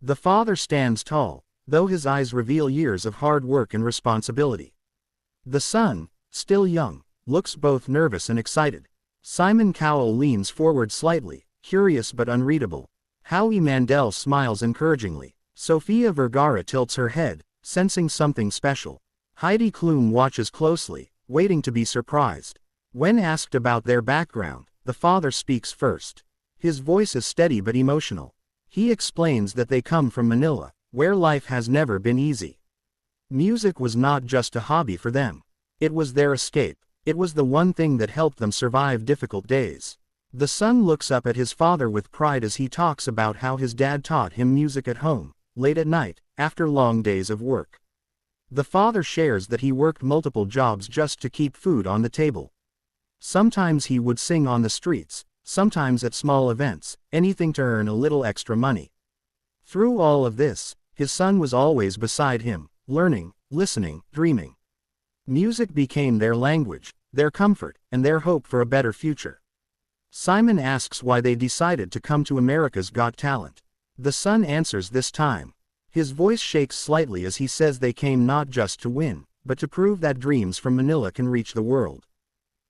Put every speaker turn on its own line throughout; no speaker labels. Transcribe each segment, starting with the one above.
The father stands tall, though his eyes reveal years of hard work and responsibility. The son, still young, looks both nervous and excited. Simon Cowell leans forward slightly, curious but unreadable. Howie Mandel smiles encouragingly. Sofia Vergara tilts her head, sensing something special. Heidi Klum watches closely, waiting to be surprised. When asked about their background, the father speaks first. His voice is steady but emotional. He explains that they come from Manila, where life has never been easy. Music was not just a hobby for them. It was their escape. It was the one thing that helped them survive difficult days. The son looks up at his father with pride as he talks about how his dad taught him music at home, late at night, after long days of work. The father shares that he worked multiple jobs just to keep food on the table. Sometimes he would sing on the streets, sometimes at small events, anything to earn a little extra money. Through all of this, his son was always beside him, learning, listening, dreaming. Music became their language, their comfort, and their hope for a better future. Simon asks why they decided to come to America's Got Talent. The son answers this time. His voice shakes slightly as he says they came not just to win, but to prove that dreams from Manila can reach the world.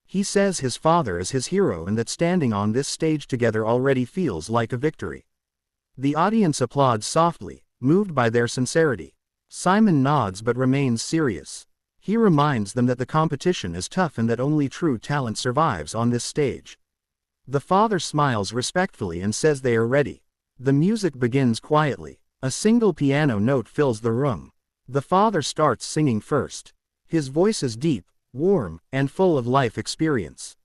He says his father is his hero and that standing on this stage together already feels like a victory. The audience applauds softly, moved by their sincerity. Simon nods but remains serious. He reminds them that the competition is tough and that only true talent survives on this stage. The father smiles respectfully and says they are ready. The music begins quietly. A single piano note fills the room. The father starts singing first. His voice is deep, warm, and full of life experience.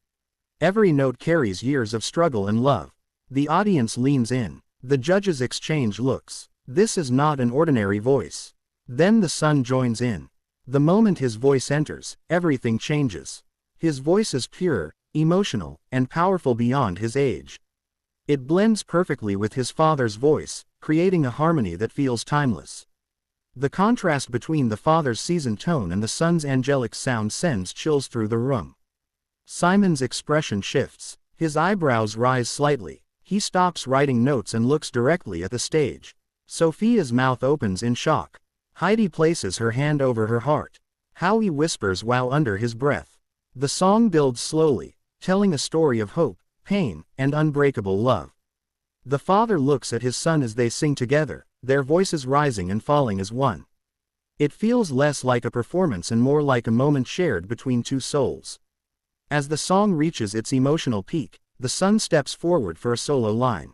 Every note carries years of struggle and love. The audience leans in. The judges exchange looks. This is not an ordinary voice. Then the son joins in. The moment his voice enters, everything changes. His voice is pure, emotional, and powerful beyond his age. It blends perfectly with his father's voice, creating a harmony that feels timeless. The contrast between the father's seasoned tone and the son's angelic sound sends chills through the room. Simon's expression shifts. His eyebrows rise slightly. He stops writing notes and looks directly at the stage. Sophia's mouth opens in shock. Heidi places her hand over her heart. Howie whispers while under his breath. The song builds slowly, telling a story of hope, pain, and unbreakable love. The father looks at his son as they sing together, their voices rising and falling as one. It feels less like a performance and more like a moment shared between two souls. As the song reaches its emotional peak, the son steps forward for a solo line.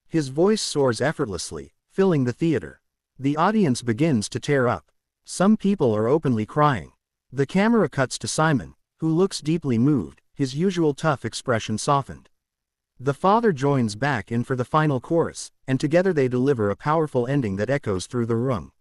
His voice soars effortlessly, filling the theater. The audience begins to tear up. Some people are openly crying. The camera cuts to Simon, who looks deeply moved, his usual tough expression softened. The father joins back in for the final chorus, and together they deliver a powerful ending that echoes through the room.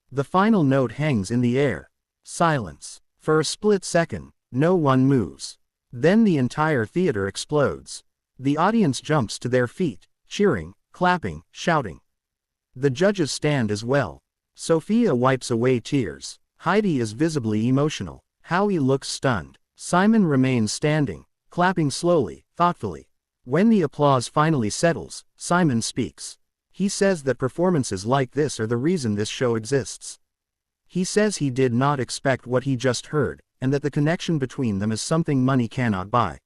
The final note hangs in the air. Silence. For a split second, no one moves. Then the entire theater explodes. The audience jumps to their feet, cheering, clapping, shouting. The judges stand as well. Sophia wipes away tears. Heidi is visibly emotional. Howie looks stunned. Simon remains standing, clapping slowly, thoughtfully. When the applause finally settles, Simon speaks. He says that performances like this are the reason this show exists. He says he did not expect what he just heard, and that the connection between them is something money cannot buy.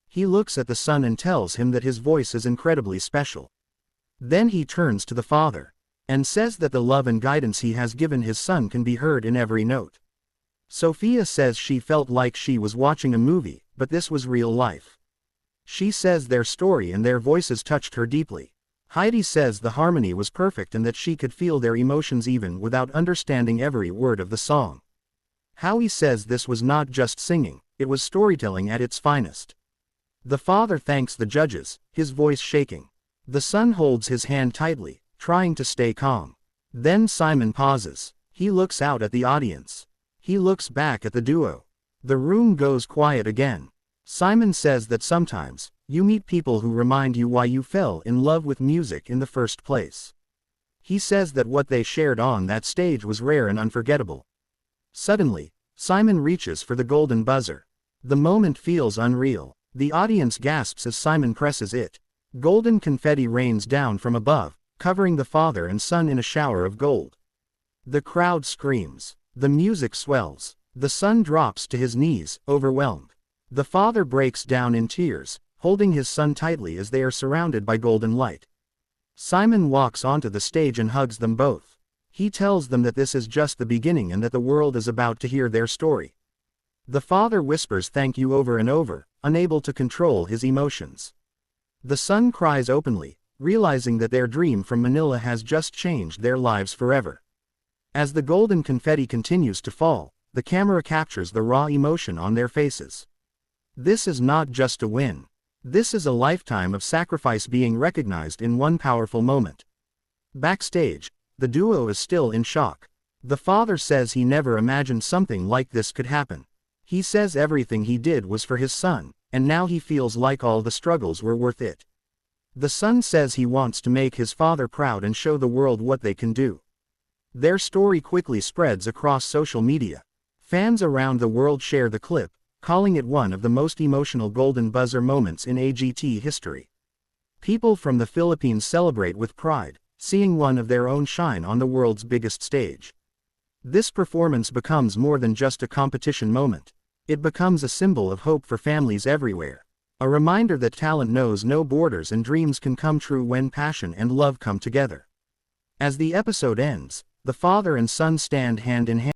He looks at the son and tells him that his voice is incredibly special. Then he turns to the father, and says that the love and guidance he has given his son can be heard in every note. Sophia says she felt like she was watching a movie, but this was real life. She says their story and their voices touched her deeply. Heidi says the harmony was perfect and that she could feel their emotions even without understanding every word of the song. Howie says this was not just singing, it was storytelling at its finest. The father thanks the judges, his voice shaking. The son holds his hand tightly, trying to stay calm. Then Simon pauses. He looks out at the audience. He looks back at the duo. The room goes quiet again. Simon says that sometimes, you meet people who remind you why you fell in love with music in the first place. He says that what they shared on that stage was rare and unforgettable. Suddenly, Simon reaches for the golden buzzer. The moment feels unreal. The audience gasps as Simon presses it. Golden confetti rains down from above, covering the father and son in a shower of gold. The crowd screams. The music swells. The son drops to his knees, overwhelmed. The father breaks down in tears, holding his son tightly as they are surrounded by golden light. Simon walks onto the stage and hugs them both. He tells them that this is just the beginning and that the world is about to hear their story. The father whispers thank you over and over, unable to control his emotions. The son cries openly, realizing that their dream from Manila has just changed their lives forever. As the golden confetti continues to fall, the camera captures the raw emotion on their faces. This is not just a win. This is a lifetime of sacrifice being recognized in one powerful moment. Backstage, the duo is still in shock. The father says he never imagined something like this could happen. He says everything he did was for his son, and now he feels like all the struggles were worth it. The son says he wants to make his father proud and show the world what they can do. Their story quickly spreads across social media. Fans around the world share the clip, calling it one of the most emotional golden buzzer moments in AGT history. People from the Philippines celebrate with pride, seeing one of their own shine on the world's biggest stage. This performance becomes more than just a competition moment. It becomes a symbol of hope for families everywhere. A reminder that talent knows no borders and dreams can come true when passion and love come together. As the episode ends, the father and son stand hand in hand.